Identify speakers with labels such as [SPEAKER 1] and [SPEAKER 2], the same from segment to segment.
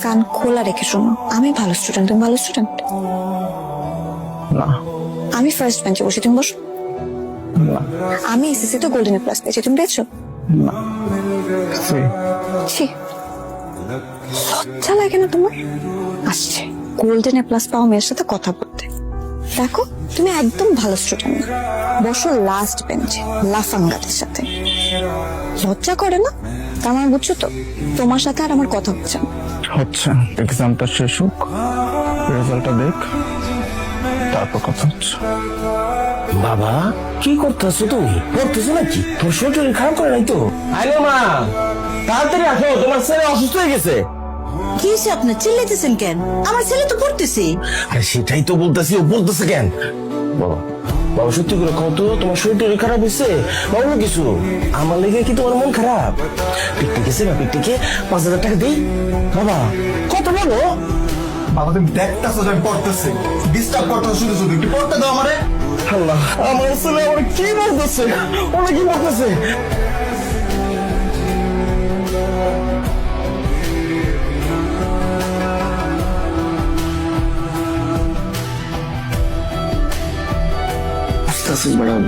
[SPEAKER 1] কান খোলা রেখে শোনো, আমি ভালো স্টুডেন্ট, তুমি ভালো স্টুডেন্ট
[SPEAKER 2] না।
[SPEAKER 1] আমি ফার্স্ট বেঞ্চে বসে, তুমি বসো।
[SPEAKER 2] না।
[SPEAKER 1] আমি এসএসসি তো গোল্ডেন প্লাস পেয়েছি, তুমি পেয়েছো?
[SPEAKER 2] না। ছি।
[SPEAKER 1] ছি, লজ্জা লাগে না তোমার? আসছে গোল্ডেন প্লাস পাওয়া মেয়ের সাথে কথা বলতে। দেখো তুমি একদম ভালো স্টুডেন্ট না, বসো লাস্ট বেঞ্চে লাফাঙ্গাদের সাথে। লজ্জা করে না? তার মানে বুঝছো তো, তোমার সাথে আর আমার কথা হচ্ছে না।
[SPEAKER 2] হচ্ছে, এক্সামটা শেষ হোক, রেজাল্টটা দেখ, তারপর কথা হচ্ছে।
[SPEAKER 3] বাবা কি করতেছো তুমি? পড়তেছো নাকি? তোর শরীর খারাপ করে নাই তো? আরে মা তাড়াতাড়ি আসো, তোমার ছেলে অসুস্থ হয়ে গেছে।
[SPEAKER 4] কি হয়েছে আপনার? চিল্লাইতেছেন কেন? আমার ছেলে তো পড়তেছে।
[SPEAKER 3] আরে সেটাই তো বলতেছি, ও বলতেছে কেন? বাবা বাবা সত্যি করে কত তোমার শরীর খারাপ হয়েছে? বলো কিছু, আমার লেগে কি তোমার মন খারাপ? পিকনিক গেছে না, পিকনিকে 5,000 টাকা দিই। বাবা কত বলো?
[SPEAKER 5] বাবা তুমি দেখতেছো যে আমি পড়তেছি, ডিস্টার্ব করতেছো শুধু শুধু, একটু পড়তে দাও আমারে।
[SPEAKER 3] আল্লাহ, আমার ছেলে আমার কি বলতেছে? ওরা কি বলতেছে?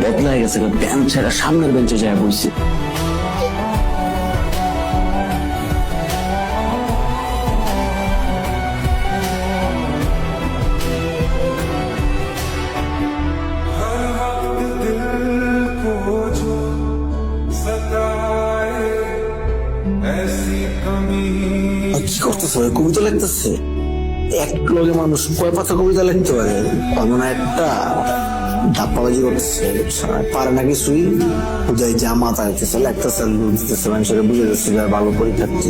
[SPEAKER 3] বদলাই গেছে, বেঞ্চ ছেড়ে সামনের বেঞ্চে যায় বসছে। কি করতেছে? কবিতা লিখতেছে? এক লগে মানুষ কয় পাতা কবিতা লিখতে পারে? এমন একটা ধাপ্পাবাজি করতেছে, পারে না কিছুই। বুঝাই যা মাথা হইতেছে, লেখতেছে, লুট দিতেছে, মানুষের বুঝে যাচ্ছে ভালো পরীক্ষার্থী।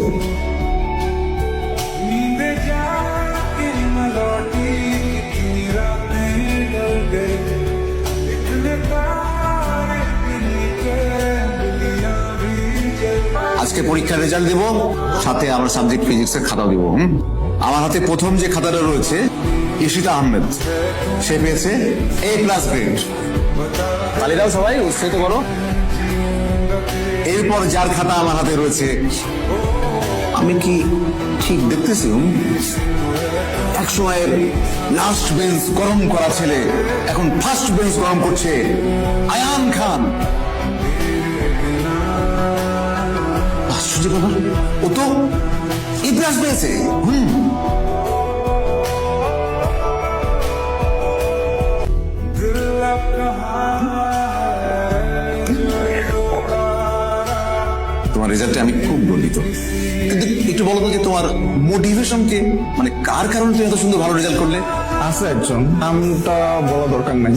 [SPEAKER 6] আজকে পরীক্ষার রেজাল্ট দিব, সাথে আমার সাবজেক্ট ফিজিক্স এর খাতা দিব। আমার হাতে প্রথম যে খাতাটা রয়েছে ইশিতা আহমেদ, সে পেয়েছে A+ গ্রেড। তালি দাও সবাই, উৎসাহিত করো। এরপর যার খাতা আমার হাতে রয়েছে, আমি কি ঠিক দেখতেছি? এক সময়ের লাস্ট বেঞ্চ গরম করা ছেলে এখন ফার্স্ট বেঞ্চ গরম করছে, আয়ান খান। ও তো A+ পেয়েছে। তোমার রেজাল্টে আমি খুব গর্বিত, কিন্তু একটু বলো তো যে তোমার মোটিভেশন কে, মানে কার কারণে তুমি এত সুন্দর ভালো রেজাল্ট করলে?
[SPEAKER 2] আছে একজন, নামটা বলা দরকার নাই।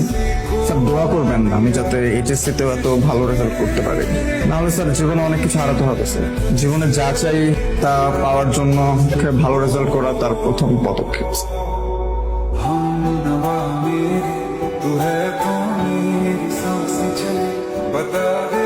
[SPEAKER 2] স্যার দোয়া করবেন আমি যাতে এইচএসসি তেও এত ভালো রেজাল্ট করতে পারি, নাহলে স্যার জীবনে অনেক কিছু হারাতে হবে। স্যার জীবনে যা চাই তা পাওয়ার জন্য ভালো রেজাল্ট করা তার প্রথম পদক্ষেপ।
[SPEAKER 7] तू है कौन मेरी सांसें चले बता दे